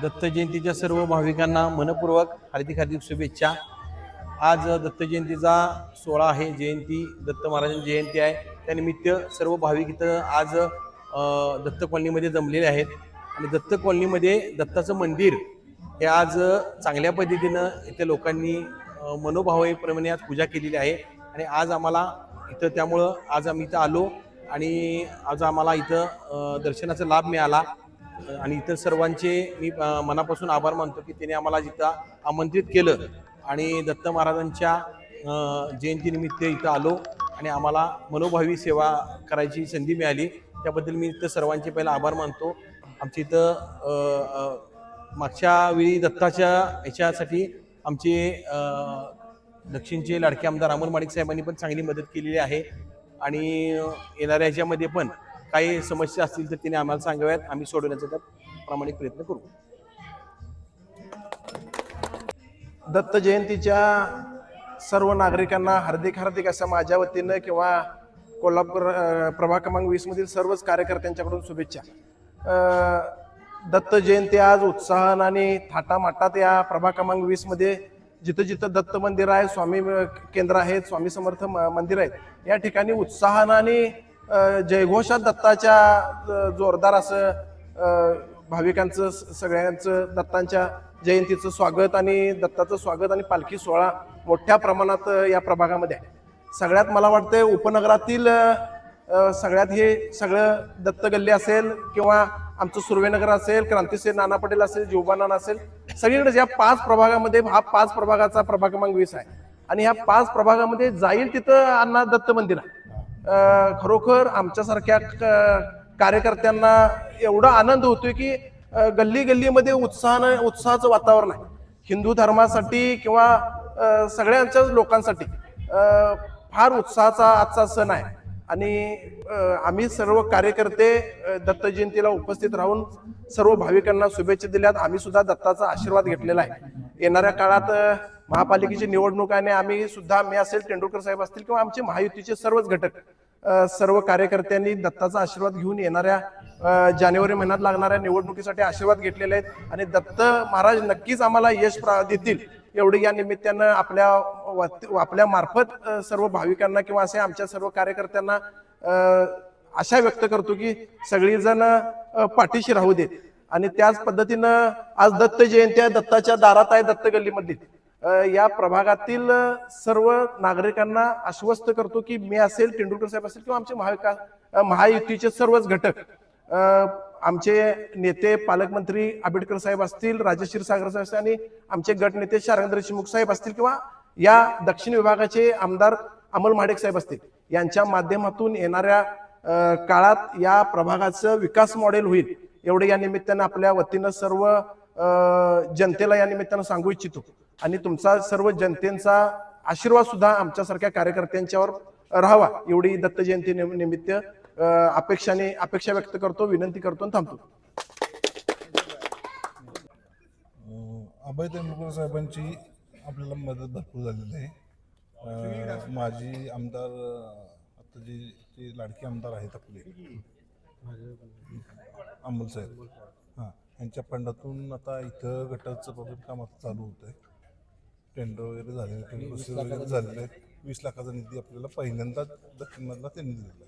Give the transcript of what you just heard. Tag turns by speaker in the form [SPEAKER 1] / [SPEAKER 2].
[SPEAKER 1] दत्त जयंतीच्या सर्व भाविकांना मनपूर्वक हार्दिक हार्दिक शुभेच्छा। आज दत्त जयंतीचा सोहळा आहे, जयंती दत्त महाराजांची जयंती आहे। त्यानिमित्त सर्व भाविक इथं आज दत्त कॉलनीमध्ये जमलेले आहेत आणि दत्त कॉलनीमध्ये दत्ताचं मंदिर हे आज चांगल्या पद्धतीनं इथे लोकांनी मनोभावेप्रमाणे आज पूजा केलेली आहे आणि आज आम्हाला इथं त्यामुळं आज आम्ही इथं आलो आणि आज आम्हाला इथं दर्शनाचा लाभ मिळाला आणि इतर सर्वांचे मी मनापासून आभार मानतो की त्यांनी आम्हाला जिथं आमंत्रित केलं आणि दत्त महाराजांच्या जयंतीनिमित्त इथं आलो आणि आम्हाला मनोभावी सेवा करायची संधी मिळाली, त्याबद्दल मी इथं सर्वांचे पहिला आभार मानतो। आमच्या इथं मागच्या वेळी दत्ताच्या ह्याच्यासाठी आमचे दक्षिणचे लाडके आमदार अमोल माडिक साहेबांनी पण चांगली मदत केलेली आहे आणि येणाऱ्या ह्याच्यामध्ये पण काही समस्या असतील तर तिने आम्हाला सांगाव्यात, आम्ही सोडवण्याचा त्या प्रामाणिक प्रयत्न करू।
[SPEAKER 2] दत्त जयंतीच्या सर्व नागरिकांना हार्दिक हार्दिक अशा माझ्या वतीनं किंवा कोल्हापूर प्रभाग क्रमांक 20 मधील सर्वच कार्यकर्त्यांच्याकडून शुभेच्छा। दत्त जयंती आज उत्साहानं आणि थाटामाटात या प्रभाग क्रमांक 20 मध्ये जिथं जिथं दत्त मंदिर आहे, स्वामी केंद्र आहेत, स्वामी समर्थ मंदिर आहेत, या ठिकाणी उत्साहानं आणि जयघोषात दत्ताच्या जोरदार असं भाविकांचं सगळ्यांचं दत्तांच्या जयंतीचं स्वागत आणि दत्ताचं स्वागत आणि पालखी सोहळा मोठ्या प्रमाणात या प्रभागामध्ये आहे। सगळ्यात मला वाटतं उपनगरातील सगळ्यात हे सगळं दत्त गल्ली असेल किंवा आमचं सुर्वेनगर असेल, क्रांतिसिंह नाना पटेल असेल, जीवबानाना असेल, सगळीकडे या 5 प्रभागामध्ये हा 5 प्रभागाचा प्रभाग क्रमांक 20 आहे आणि ह्या 5 प्रभागामध्ये जाईल तिथं अण्णा दत्त मंदिर आहे। खरोखर आमच्यासारख्या कार्यकर्त्यांना एवढा आनंद होतोय की गल्ली गल्लीमध्ये उत्साहाचं वातावरण आहे। हिंदू धर्मासाठी किंवा सगळ्यांच्याच लोकांसाठी फार उत्साहाचा आजचा सण आहे आणि आम्ही सर्व कार्यकर्ते दत्त जयंतीला उपस्थित राहून सर्व भाविकांना शुभेच्छा दिल्यात। आम्ही सुद्धा दत्ताचा आशीर्वाद घेतलेला आहे। येणाऱ्या काळात महापालिकेची निवडणूक आहे, आम्ही सुद्धा, मी असेल, तेंडुलकर साहेब असतील किंवा आमचे महायुतीचे सर्वच घटक सर्व कार्यकर्त्यांनी दत्ताचा आशीर्वाद घेऊन येणाऱ्या जानेवारी महिन्यात लागणाऱ्या निवडणुकीसाठी आशीर्वाद घेतलेले आहेत आणि दत्त महाराज नक्कीच आम्हाला यश देतील एवढे या निमित्तानं आपल्या मार्फत सर्व भाविकांना किंवा असे आमच्या सर्व कार्यकर्त्यांना आशा व्यक्त करतो की सगळीजण पाठीशी राहू देत। आणि त्याच पद्धतीनं आज दत्त जयंती आहे, दत्ताच्या दारात आहे, दत्त गल्लीमध्ये या प्रभागातील सर्व नागरिकांना आश्वस्त करतो की मी असेल, तेंडुलकर साहेब असेल किंवा आमचे महायुतीचे सर्वच घटक, आमचे नेते पालकमंत्री आंबेडकर साहेब असतील, राजश्री सागर साहेब असतील आणि आमचे गटनेते शारंग देशमुख साहेब असतील किंवा या दक्षिण विभागाचे आमदार अमोल माडिक साहेब असतील, यांच्या माध्यमातून येणाऱ्या काळात या प्रभागाचं विकास मॉडेल होईल एवढे या निमित्तानं आपल्या वतीनं सर्व जनतेला या निमित्तानं सांगू इच्छितो आणि तुमचा सर्व जनतेचा आशीर्वाद सुद्धा आमच्यासारख्या कार्यकर्त्यांच्यावर राहावा एवढी दत्त जयंती निमित्त अपेक्षा व्यक्त करतो, विनंती करतो आणि थांबतो।
[SPEAKER 3] अभय तेंडुलकर साहेबांची आपल्याला मदत भरपूर झालेली आहे। माजी आमदार आता जे लाडके आमदार आहेत आपले अमोल साहेब, यांच्या फंडातून आता इथं गटाचं प्रोजेक्ट काम आता चालू होतं आहे। टेंडर वगैरे झालेले, टेंडर वगैरे झालेले आहेत। 20 लाखाचा निधी आपल्याला पहिल्यांदा दक्षिणमधला त्यांनी दिलेला आहे।